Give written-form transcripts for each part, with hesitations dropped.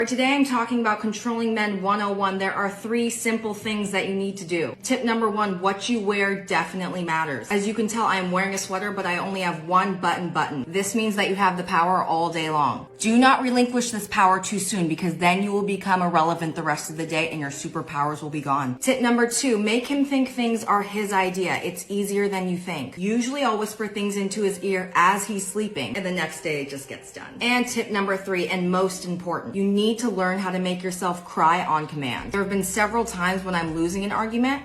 Today I'm talking about controlling men 101. There are 3 simple things that you need to do. Tip number 1, what you wear definitely matters. As you can tell, I am wearing a sweater, but I only have one button. This means that you have the power all day long. Do not relinquish this power too soon, because then you will become irrelevant the rest of the day and your superpowers will be gone. Tip number 2, make him think things are his idea. It's easier than you think. Usually I'll whisper things into his ear as he's sleeping, and the next day it just gets done. And tip number 3, and most important, you need to learn how to make yourself cry on command. There have been several times when I'm losing an argument,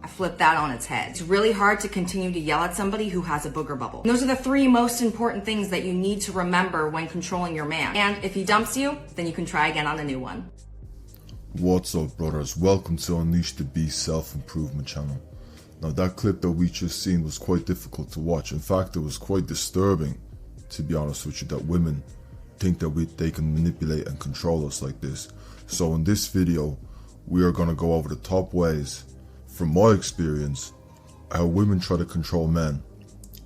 I flip that on its head. It's really hard to continue to yell at somebody who has a booger bubble. And those are the 3 most important things that you need to remember when controlling your man. And if he dumps you, then you can try again on a new one. What's up, brothers? Welcome to Unleash the Beast Self-Improvement channel. Now, that clip that we just seen was quite difficult to watch. In fact, it was quite disturbing, to be honest with you, that women think that they can manipulate and control us like this. So in this video, we are going to go over the top ways, from my experience, how women try to control men.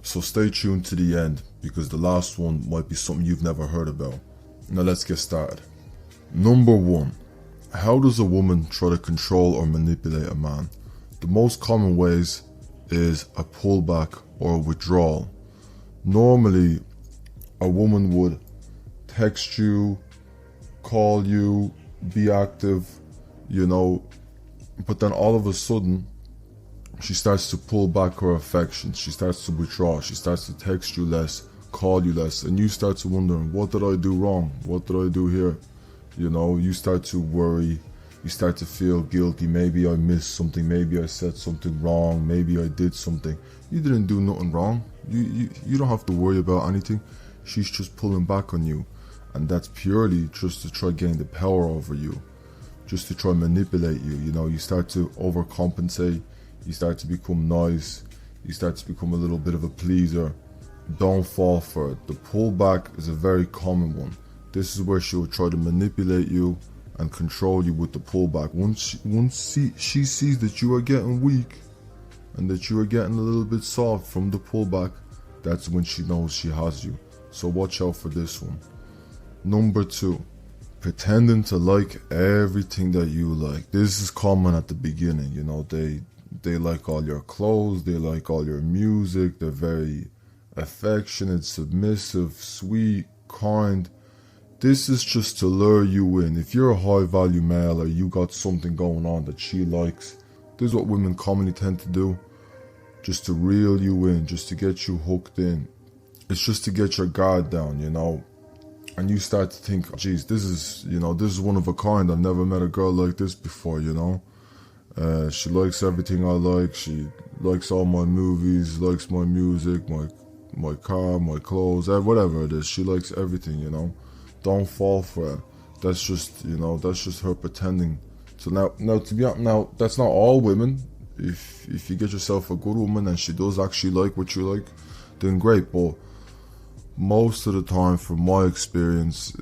So stay tuned to the end, because the last one might be something you've never heard about. Now let's get started. Number 1, how does a woman try to control or manipulate a man? The most common ways is a pullback or a withdrawal. Normally, a woman would text you, call you, be active, but then all of a sudden she starts to pull back her affection. She starts to withdraw. She starts to text you less, call you less, and you start to wonder, what did I do wrong? What did I do here? You start to worry. You start to feel guilty. Maybe I missed something. Maybe I said something wrong. Maybe I did something. You didn't do nothing wrong. You don't have to worry about anything. She's just pulling back on you. And that's purely just to try gain the power over you, just to try manipulate you. You start to overcompensate, you start to become nice, you start to become a little bit of a pleaser. Don't fall for it. The pullback is a very common one. This is where she will try to manipulate you and control you with the pullback. Once she sees that you are getting weak and that you are getting a little bit soft from the pullback, that's when she knows she has you. So watch out for this one. Number 2, pretending to like everything that you like. This is common at the beginning, they like all your clothes, they like all your music, they're very affectionate, submissive, sweet, kind. This is just to lure you in. If you're a high value male or you got something going on that she likes, this is what women commonly tend to do, just to reel you in, just to get you hooked in. It's just to get your guard down, and you start to think, geez, this is one of a kind. I've never met a girl like this before, She likes everything I like. She likes all my movies, likes my music, my car, my clothes, whatever it is. She likes everything, Don't fall for it. That's just her pretending. So now that's not all women. If you get yourself a good woman and she does actually like what you like, then great, but most of the time, from my experience,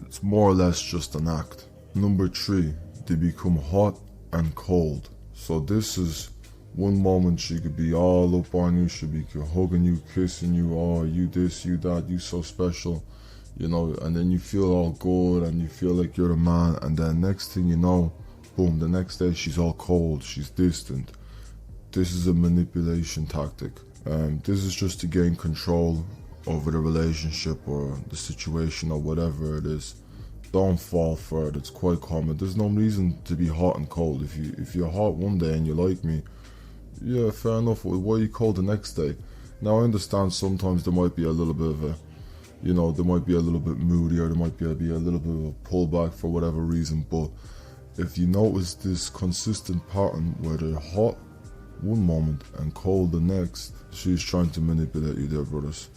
it's more or less just an act. Number 3, they become hot and cold. So this is one moment she could be all up on you, she'll be hugging you, kissing you, oh, you this, you that, you so special, and then you feel all good and you feel like you're the man, and then next thing you know, boom, the next day she's all cold, she's distant. This is a manipulation tactic. This is just to gain control over the relationship or the situation or whatever it is. Don't fall for it. It's quite common. There's no reason to be hot and cold. If you're hot one day and you like me, yeah, fair enough. Why are you cold the next day? Now I understand sometimes there might be a little bit of a, there might be a little bit moody, or there might be a little bit of a pullback for whatever reason. But if you notice this consistent pattern where they're hot one moment and cold the next, she's trying to manipulate you there, brothers.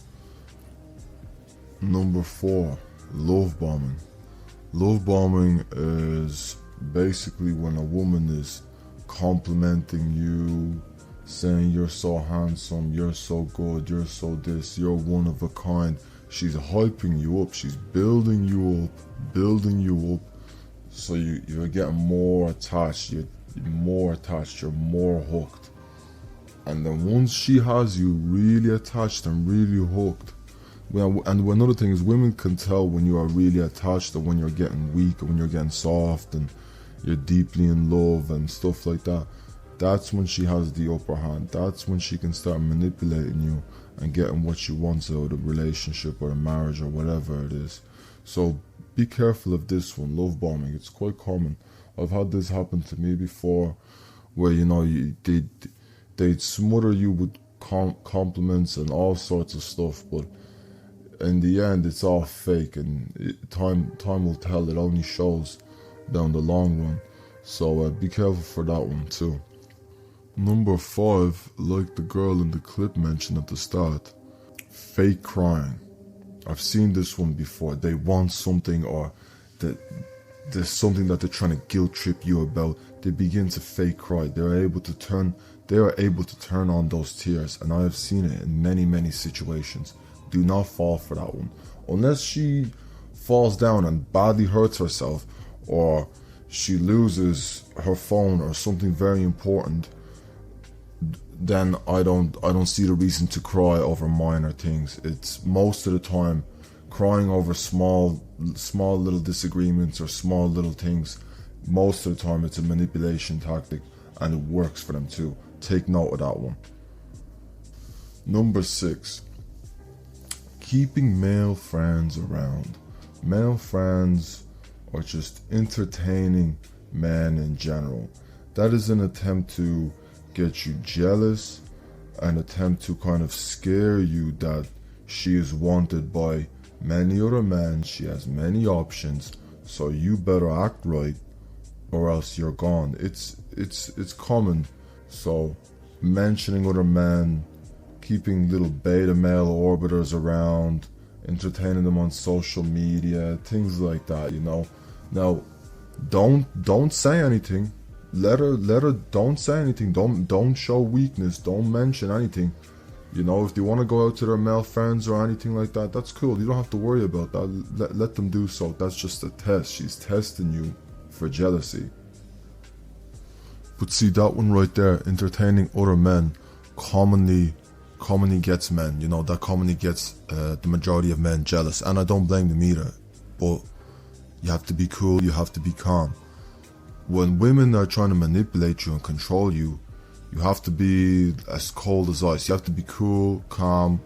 Number 4, love bombing. Love bombing is basically when a woman is complimenting you, saying you're so handsome, you're so good, you're so this, you're one of a kind. She's hyping you up, she's building you up, so you're getting more attached, you're more hooked. And then once she has you really attached and really hooked, Well, and another thing is, women can tell when you are really attached or when you're getting weak or when you're getting soft and you're deeply in love and stuff like that. That's when she has the upper hand. That's when she can start manipulating you and getting what she wants out of a relationship or a marriage or whatever it is. So be careful of this one, love bombing. It's quite common. I've had this happen to me before, where they'd smother you with compliments and all sorts of stuff, but in the end it's all fake, and time will tell. It only shows down the long run. So be careful for that one too. Number 5, like the girl in the clip mentioned at the start, fake crying. I've seen this one before. They want something, or there's something that they're trying to guilt trip you about. They begin to fake cry. They are able to turn on those tears, and I have seen it in many situations. Do not fall for that one. Unless she falls down and badly hurts herself, or she loses her phone or something very important, then I don't see the reason to cry over minor things. It's most of the time crying over small little disagreements or small little things. Most of the time it's a manipulation tactic, and it works for them too. Take note of that one. Number 6, keeping male friends around. Male friends are just entertaining men in general. That is an attempt to get you jealous, an attempt to kind of scare you that she is wanted by many other men, she has many options, so you better act right or else you're gone. It's common. So mentioning other men, keeping little beta male orbiters around, entertaining them on social media, things like that, you know. Now don't say anything. Let her don't say anything. Don't show weakness. Don't mention anything. You know, if they want to go out to their male friends or anything like that, that's cool. You don't have to worry about that. Let them do so. That's just a test. She's testing you for jealousy. But see, that one right there, entertaining other men, commonly gets men. You know, that commonly gets the majority of men jealous, and I don't blame them either. But you have to be cool. You have to be calm. When women are trying to manipulate you and control you, you have to be as cold as ice. You have to be cool, calm,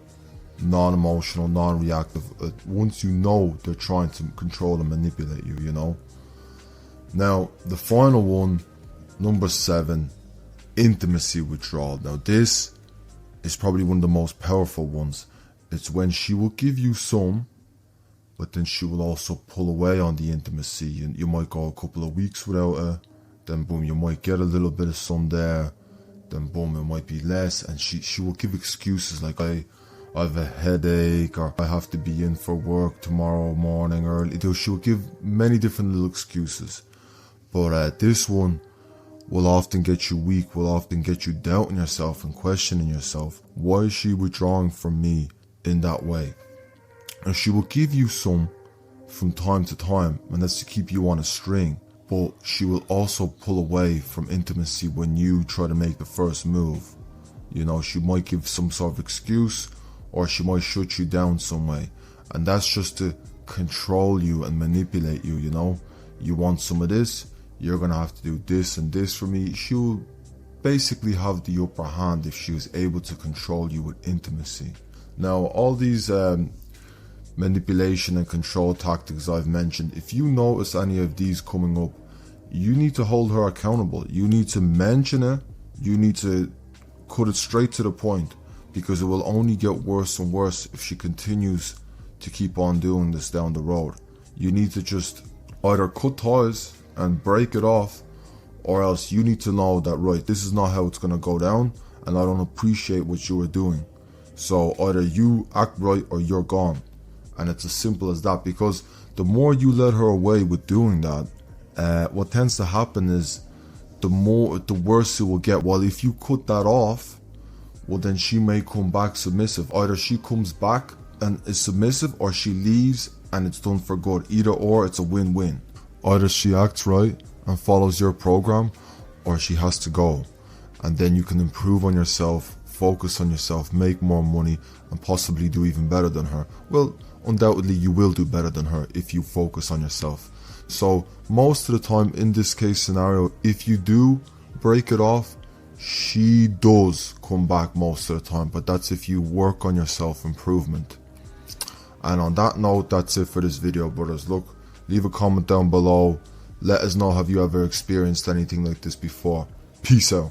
non-emotional, non-reactive. Once you know they're trying to control and manipulate you, you know. Now, the final one, number 7, intimacy withdrawal. Now, this is probably one of the most powerful ones. It's when she will give you some, but then she will also pull away on the intimacy. You might go a couple of weeks without her, then boom, you might get a little bit of some there, then boom, it might be less, and she will give excuses like I have a headache, or I have to be in for work tomorrow morning early. She will give many different little excuses. But this one will often get you weak, will often get you doubting yourself and questioning yourself. Why is she withdrawing from me in that way? And she will give you some from time to time, and that's to keep you on a string. But she will also pull away from intimacy when you try to make the first move. You know, she might give some sort of excuse, or she might shut you down some way. And that's just to control you and manipulate you, you know. You want some of this, you're going to have to do this and this for me. She will basically have the upper hand if she was able to control you with intimacy. Now, all these manipulation and control tactics I've mentioned, if you notice any of these coming up, you need to hold her accountable. You need to mention it. You need to cut it straight to the point, because it will only get worse and worse if she continues to keep on doing this down the road. You need to just either cut ties and break it off, or else you need to know that, right, this is not how it's going to go down, and I don't appreciate what you are doing. So either you act right or you're gone. And it's as simple as that, because the more you let her away with doing that, what tends to happen is the worse it will get. Well, if you cut that off, well, then she may come back submissive. Either she comes back and is submissive, or she leaves and it's done for good. Either or, it's a win-win. Either she acts right and follows your program, or she has to go. And then you can improve on yourself focus on yourself, make more money, and possibly do even better than her. Well, undoubtedly you will do better than her if you focus on yourself. So most of the time in this case scenario, if you do break it off, she does come back most of the time, but that's if you work on your self-improvement. And on that note, that's it for this video, brothers. Look, leave a comment down below. Let us know, have you ever experienced anything like this before? Peace out.